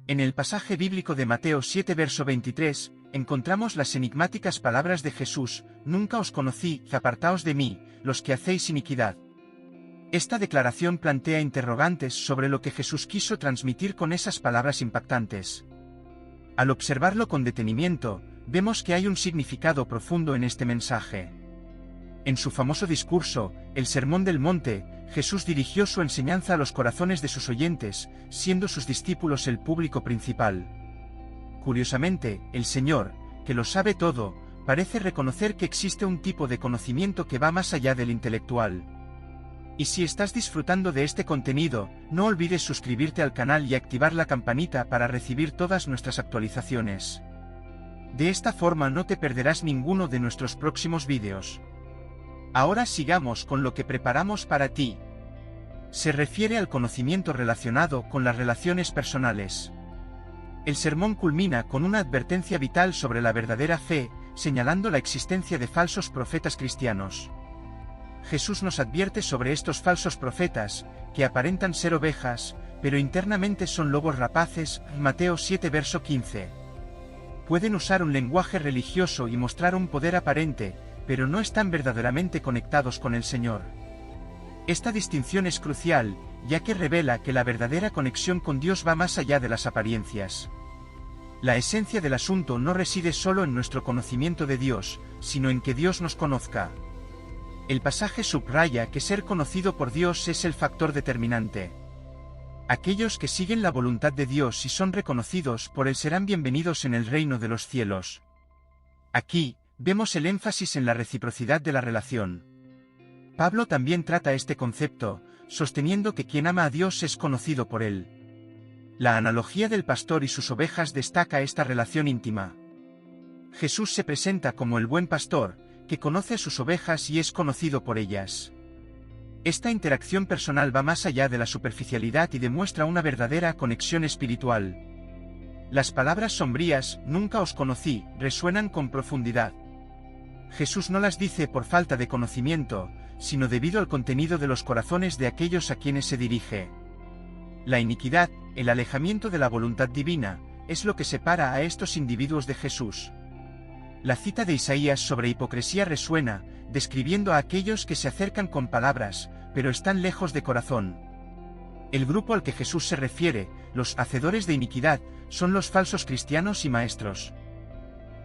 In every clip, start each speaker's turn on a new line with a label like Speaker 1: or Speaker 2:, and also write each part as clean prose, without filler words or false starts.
Speaker 1: En el pasaje bíblico de Mateo 7 verso 23, encontramos las enigmáticas palabras de Jesús: «Nunca os conocí, apartaos de mí, los que hacéis iniquidad». Esta declaración plantea interrogantes sobre lo que Jesús quiso transmitir con esas palabras impactantes. Al observarlo con detenimiento, vemos que hay un significado profundo en este mensaje. En su famoso discurso, el Sermón del Monte, Jesús dirigió su enseñanza a los corazones de sus oyentes, siendo sus discípulos el público principal. Curiosamente, el Señor, que lo sabe todo, parece reconocer que existe un tipo de conocimiento que va más allá del intelectual. Y si estás disfrutando de este contenido, no olvides suscribirte al canal y activar la campanita para recibir todas nuestras actualizaciones. De esta forma no te perderás ninguno de nuestros próximos vídeos. Ahora sigamos con lo que preparamos para ti. Se refiere al conocimiento relacionado con las relaciones personales. El sermón culmina con una advertencia vital sobre la verdadera fe, señalando la existencia de falsos profetas cristianos. Jesús nos advierte sobre estos falsos profetas, que aparentan ser ovejas, pero internamente son lobos rapaces. Mateo 7 verso 15. Pueden usar un lenguaje religioso y mostrar un poder aparente, pero no están verdaderamente conectados con el Señor. Esta distinción es crucial, ya que revela que la verdadera conexión con Dios va más allá de las apariencias. La esencia del asunto no reside solo en nuestro conocimiento de Dios, sino en que Dios nos conozca. El pasaje subraya que ser conocido por Dios es el factor determinante. Aquellos que siguen la voluntad de Dios y son reconocidos por Él serán bienvenidos en el reino de los cielos. Aquí, vemos el énfasis en la reciprocidad de la relación. Pablo también trata este concepto, sosteniendo que quien ama a Dios es conocido por Él. La analogía del pastor y sus ovejas destaca esta relación íntima. Jesús se presenta como el buen pastor, que conoce a sus ovejas y es conocido por ellas. Esta interacción personal va más allá de la superficialidad y demuestra una verdadera conexión espiritual. Las palabras sombrías, «nunca os conocí», resuenan con profundidad. Jesús no las dice por falta de conocimiento, sino debido al contenido de los corazones de aquellos a quienes se dirige. La iniquidad, el alejamiento de la voluntad divina, es lo que separa a estos individuos de Jesús. La cita de Isaías sobre hipocresía resuena, describiendo a aquellos que se acercan con palabras, pero están lejos de corazón. El grupo al que Jesús se refiere, los hacedores de iniquidad, son los falsos cristianos y maestros.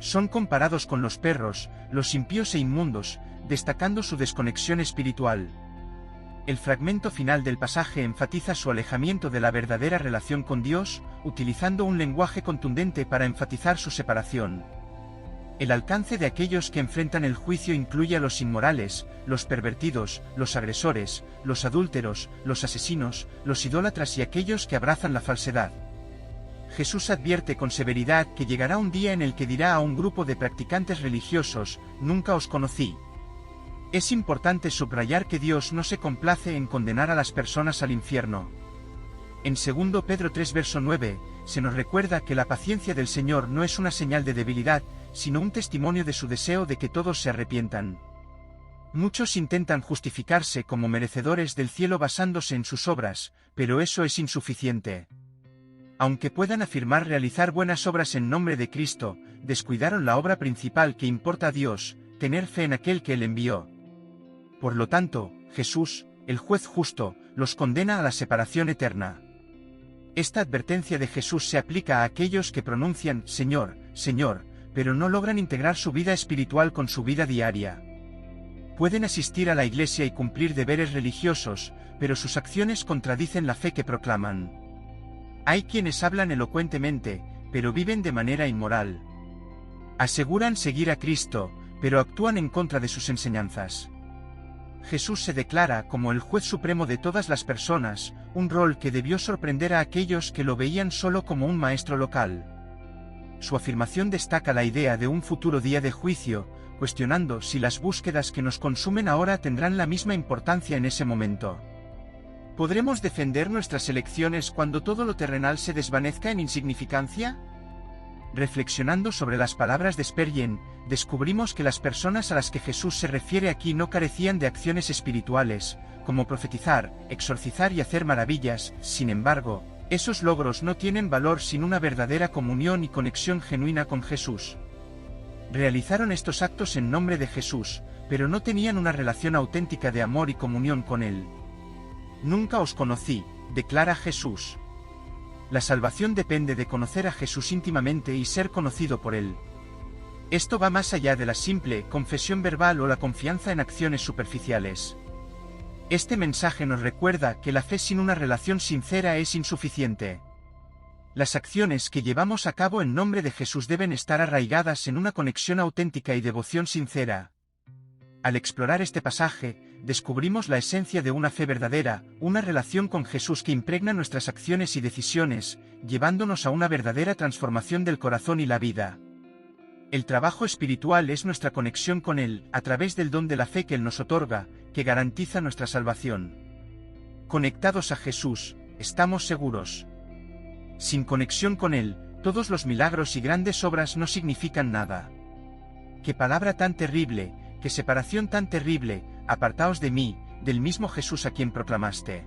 Speaker 1: Son comparados con los perros, los impíos e inmundos, destacando su desconexión espiritual. El fragmento final del pasaje enfatiza su alejamiento de la verdadera relación con Dios, utilizando un lenguaje contundente para enfatizar su separación. El alcance de aquellos que enfrentan el juicio incluye a los inmorales, los pervertidos, los agresores, los adúlteros, los asesinos, los idólatras y aquellos que abrazan la falsedad. Jesús advierte con severidad que llegará un día en el que dirá a un grupo de practicantes religiosos: «Nunca os conocí». Es importante subrayar que Dios no se complace en condenar a las personas al infierno. En 2 Pedro 3 verso 9, se nos recuerda que la paciencia del Señor no es una señal de debilidad, sino un testimonio de su deseo de que todos se arrepientan. Muchos intentan justificarse como merecedores del cielo basándose en sus obras, pero eso es insuficiente. Aunque puedan afirmar realizar buenas obras en nombre de Cristo, descuidaron la obra principal que importa a Dios, tener fe en aquel que Él envió. Por lo tanto, Jesús, el juez justo, los condena a la separación eterna. Esta advertencia de Jesús se aplica a aquellos que pronuncian «Señor, Señor», pero no logran integrar su vida espiritual con su vida diaria. Pueden asistir a la iglesia y cumplir deberes religiosos, pero sus acciones contradicen la fe que proclaman. Hay quienes hablan elocuentemente, pero viven de manera inmoral. Aseguran seguir a Cristo, pero actúan en contra de sus enseñanzas. Jesús se declara como el juez supremo de todas las personas, un rol que debió sorprender a aquellos que lo veían solo como un maestro local. Su afirmación destaca la idea de un futuro día de juicio, cuestionando si las búsquedas que nos consumen ahora tendrán la misma importancia en ese momento. ¿Podremos defender nuestras elecciones cuando todo lo terrenal se desvanezca en insignificancia? Reflexionando sobre las palabras de Spurgeon, descubrimos que las personas a las que Jesús se refiere aquí no carecían de acciones espirituales, como profetizar, exorcizar y hacer maravillas. Sin embargo, Esos logros no tienen valor sin una verdadera comunión y conexión genuina con Jesús. Realizaron estos actos en nombre de Jesús, pero no tenían una relación auténtica de amor y comunión con Él. Nunca os conocí, declara Jesús. La salvación depende de conocer a Jesús íntimamente y ser conocido por Él. Esto va más allá de la simple confesión verbal o la confianza en acciones superficiales. Este mensaje nos recuerda que la fe sin una relación sincera es insuficiente. Las acciones que llevamos a cabo en nombre de Jesús deben estar arraigadas en una conexión auténtica y devoción sincera. Al explorar este pasaje, descubrimos la esencia de una fe verdadera, una relación con Jesús que impregna nuestras acciones y decisiones, llevándonos a una verdadera transformación del corazón y la vida. El trabajo espiritual es nuestra conexión con Él, a través del don de la fe que Él nos otorga, que garantiza nuestra salvación. Conectados a Jesús, estamos seguros. Sin conexión con Él, todos los milagros y grandes obras no significan nada. ¡Qué palabra tan terrible, qué separación tan terrible! Apartaos de mí, del mismo Jesús a quien proclamaste.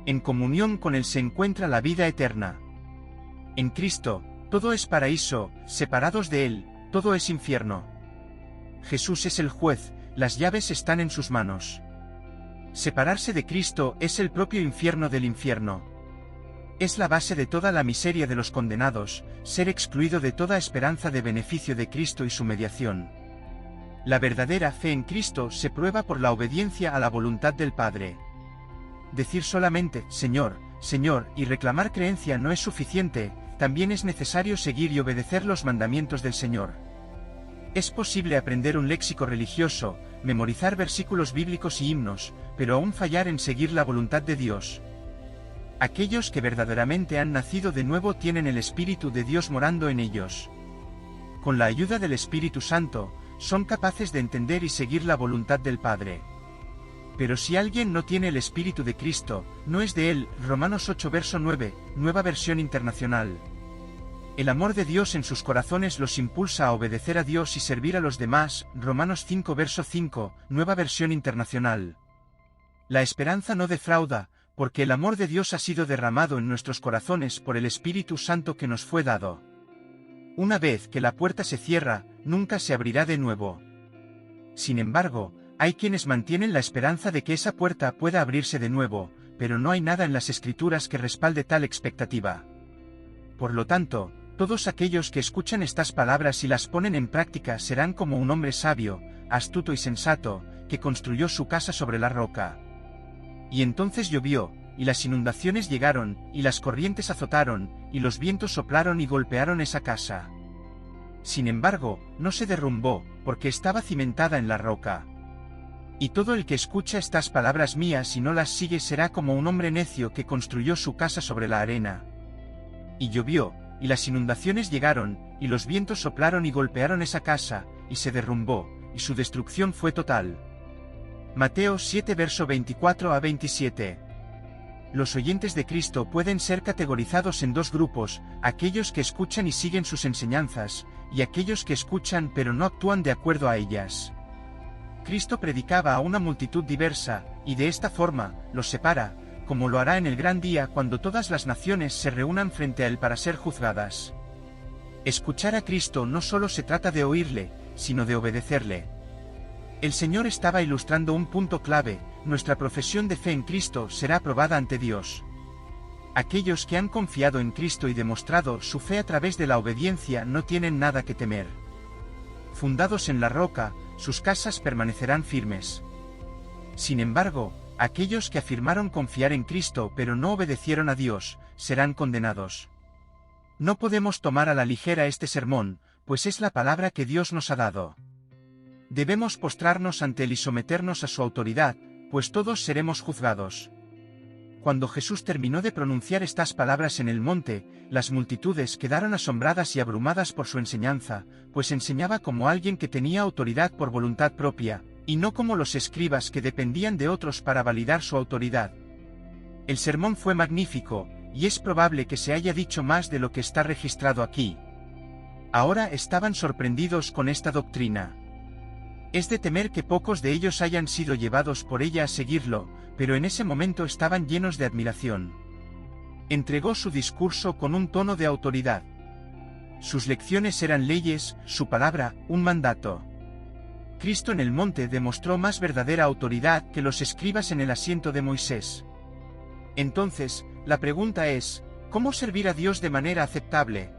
Speaker 1: En comunión con Él se encuentra la vida eterna. En Cristo, todo es paraíso, separados de Él, todo es infierno. Jesús es el juez, las llaves están en sus manos. Separarse de Cristo es el propio infierno del infierno. Es la base de toda la miseria de los condenados, ser excluido de toda esperanza de beneficio de Cristo y su mediación. La verdadera fe en Cristo se prueba por la obediencia a la voluntad del Padre. Decir solamente, Señor, Señor, y reclamar creencia no es suficiente, también es necesario seguir y obedecer los mandamientos del Señor. Es posible aprender un léxico religioso, memorizar versículos bíblicos y himnos, pero aún fallar en seguir la voluntad de Dios. Aquellos que verdaderamente han nacido de nuevo tienen el Espíritu de Dios morando en ellos. Con la ayuda del Espíritu Santo, son capaces de entender y seguir la voluntad del Padre. Pero si alguien no tiene el Espíritu de Cristo, no es de Él. Romanos 8 verso 9, Nueva Versión Internacional. El amor de Dios en sus corazones los impulsa a obedecer a Dios y servir a los demás. Romanos 5 verso 5, Nueva Versión Internacional. La esperanza no defrauda, porque el amor de Dios ha sido derramado en nuestros corazones por el Espíritu Santo que nos fue dado. Una vez que la puerta se cierra, nunca se abrirá de nuevo. Sin embargo, hay quienes mantienen la esperanza de que esa puerta pueda abrirse de nuevo, pero no hay nada en las Escrituras que respalde tal expectativa. Por lo tanto, todos aquellos que escuchan estas palabras y las ponen en práctica serán como un hombre sabio, astuto y sensato, que construyó su casa sobre la roca. Y entonces llovió, y las inundaciones llegaron, y las corrientes azotaron, y los vientos soplaron y golpearon esa casa. Sin embargo, no se derrumbó, porque estaba cimentada en la roca. Y todo el que escucha estas palabras mías y no las sigue será como un hombre necio que construyó su casa sobre la arena. Y llovió, y las inundaciones llegaron, y los vientos soplaron y golpearon esa casa, y se derrumbó, y su destrucción fue total. Mateo 7 verso 24 a 27. Los oyentes de Cristo pueden ser categorizados en dos grupos, aquellos que escuchan y siguen sus enseñanzas, y aquellos que escuchan pero no actúan de acuerdo a ellas. Cristo predicaba a una multitud diversa, y de esta forma, los separa, como lo hará en el gran día cuando todas las naciones se reúnan frente a Él para ser juzgadas. Escuchar a Cristo no solo se trata de oírle, sino de obedecerle. El Señor estaba ilustrando un punto clave: nuestra profesión de fe en Cristo será aprobada ante Dios. Aquellos que han confiado en Cristo y demostrado su fe a través de la obediencia no tienen nada que temer. Fundados en la roca, sus casas permanecerán firmes. Sin embargo, aquellos que afirmaron confiar en Cristo pero no obedecieron a Dios, serán condenados. No podemos tomar a la ligera este sermón, pues es la palabra que Dios nos ha dado. Debemos postrarnos ante Él y someternos a su autoridad, pues todos seremos juzgados. Cuando Jesús terminó de pronunciar estas palabras en el monte, las multitudes quedaron asombradas y abrumadas por su enseñanza, pues enseñaba como alguien que tenía autoridad por voluntad propia, y no como los escribas que dependían de otros para validar su autoridad. El sermón fue magnífico, y es probable que se haya dicho más de lo que está registrado aquí. Ahora estaban sorprendidos con esta doctrina. Es de temer que pocos de ellos hayan sido llevados por ella a seguirlo, pero en ese momento estaban llenos de admiración. Entregó su discurso con un tono de autoridad. Sus lecciones eran leyes, su palabra, un mandato. Cristo en el monte demostró más verdadera autoridad que los escribas en el asiento de Moisés. Entonces, la pregunta es, ¿cómo servir a Dios de manera aceptable?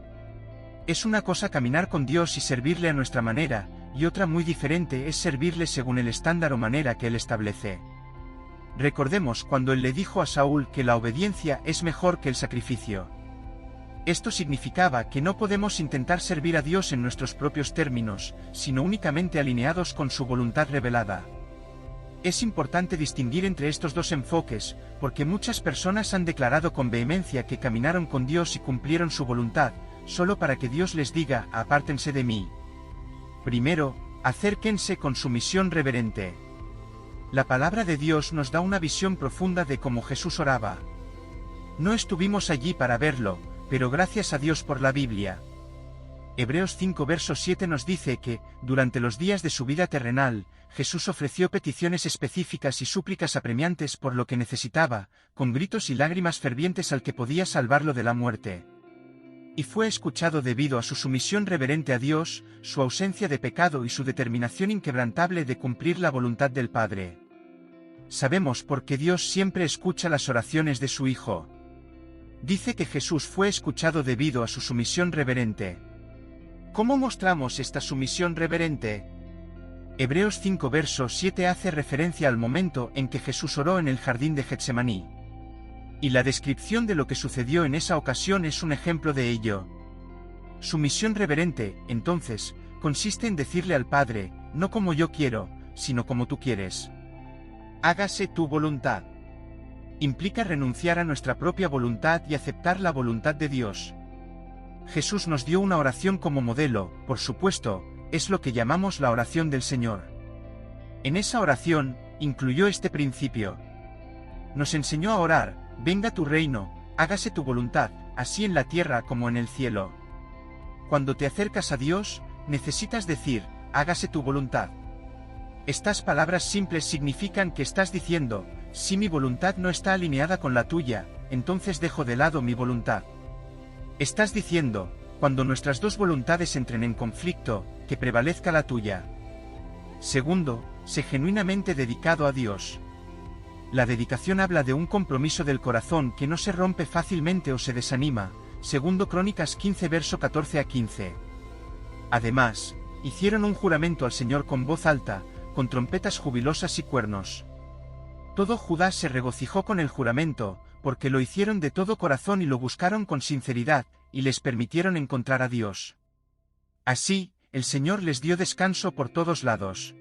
Speaker 1: Es una cosa caminar con Dios y servirle a nuestra manera, y otra muy diferente es servirle según el estándar o manera que Él establece. Recordemos cuando Él le dijo a Saúl que la obediencia es mejor que el sacrificio. Esto significaba que no podemos intentar servir a Dios en nuestros propios términos, sino únicamente alineados con su voluntad revelada. Es importante distinguir entre estos dos enfoques, porque muchas personas han declarado con vehemencia que caminaron con Dios y cumplieron su voluntad, solo para que Dios les diga, apártense de mí. Primero, acérquense con sumisión reverente. La palabra de Dios nos da una visión profunda de cómo Jesús oraba. No estuvimos allí para verlo, pero gracias a Dios por la Biblia. Hebreos 5 verso 7 nos dice que, durante los días de su vida terrenal, Jesús ofreció peticiones específicas y súplicas apremiantes por lo que necesitaba, con gritos y lágrimas fervientes al que podía salvarlo de la muerte. Y fue escuchado debido a su sumisión reverente a Dios, su ausencia de pecado y su determinación inquebrantable de cumplir la voluntad del Padre. Sabemos por qué Dios siempre escucha las oraciones de su Hijo. Dice que Jesús fue escuchado debido a su sumisión reverente. ¿Cómo mostramos esta sumisión reverente? Hebreos 5 verso 7 hace referencia al momento en que Jesús oró en el jardín de Getsemaní. Y la descripción de lo que sucedió en esa ocasión es un ejemplo de ello. Sumisión reverente, entonces, consiste en decirle al Padre, no como yo quiero, sino como tú quieres. Hágase tu voluntad. Implica renunciar a nuestra propia voluntad y aceptar la voluntad de Dios. Jesús nos dio una oración como modelo, por supuesto, es lo que llamamos la oración del Señor. En esa oración, incluyó este principio. Nos enseñó a orar, venga tu reino, hágase tu voluntad, así en la tierra como en el cielo. Cuando te acercas a Dios, necesitas decir, hágase tu voluntad. Estas palabras simples significan que estás diciendo, si mi voluntad no está alineada con la tuya, entonces dejo de lado mi voluntad. Estás diciendo, cuando nuestras dos voluntades entren en conflicto, que prevalezca la tuya. Segundo, sé genuinamente dedicado a Dios. La dedicación habla de un compromiso del corazón que no se rompe fácilmente o se desanima, segundo Crónicas 15 verso 14 a 15. Además, hicieron un juramento al Señor con voz alta, con trompetas jubilosas y cuernos. Todo Judá se regocijó con el juramento, porque lo hicieron de todo corazón y lo buscaron con sinceridad, y les permitieron encontrar a Dios. Así, el Señor les dio descanso por todos lados.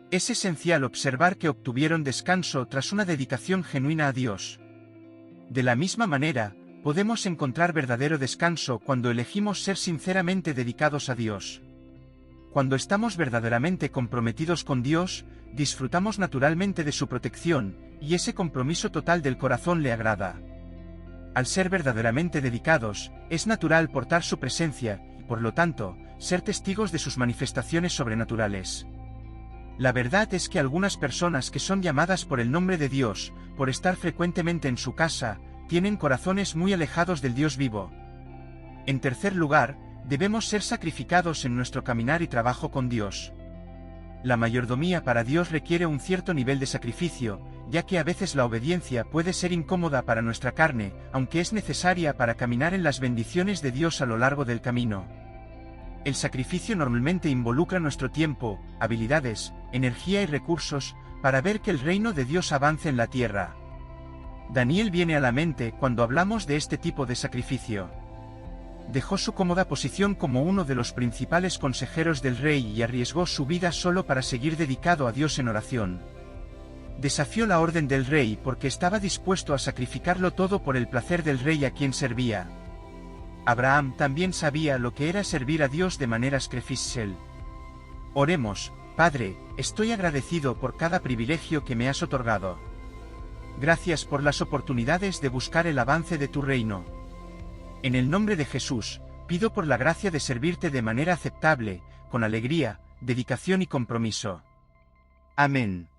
Speaker 1: Es esencial observar que obtuvieron descanso tras una dedicación genuina a Dios. De la misma manera, podemos encontrar verdadero descanso cuando elegimos ser sinceramente dedicados a Dios. Cuando estamos verdaderamente comprometidos con Dios, disfrutamos naturalmente de su protección, y ese compromiso total del corazón le agrada. Al ser verdaderamente dedicados, es natural portar su presencia, y por lo tanto, ser testigos de sus manifestaciones sobrenaturales. La verdad es que algunas personas que son llamadas por el nombre de Dios, por estar frecuentemente en su casa, tienen corazones muy alejados del Dios vivo. En tercer lugar, debemos ser sacrificados en nuestro caminar y trabajo con Dios. La mayordomía para Dios requiere un cierto nivel de sacrificio, ya que a veces la obediencia puede ser incómoda para nuestra carne, aunque es necesaria para caminar en las bendiciones de Dios a lo largo del camino. El sacrificio normalmente involucra nuestro tiempo, habilidades, energía y recursos, para ver que el reino de Dios avance en la tierra. Daniel viene a la mente cuando hablamos de este tipo de sacrificio. Dejó su cómoda posición como uno de los principales consejeros del rey y arriesgó su vida solo para seguir dedicado a Dios en oración. Desafió la orden del rey porque estaba dispuesto a sacrificarlo todo por el placer del rey a quien servía. Abraham también sabía lo que era servir a Dios de manera sacrificial. Oremos, Padre, estoy agradecido por cada privilegio que me has otorgado. Gracias por las oportunidades de buscar el avance de tu reino. En el nombre de Jesús, pido por la gracia de servirte de manera aceptable, con alegría, dedicación y compromiso. Amén.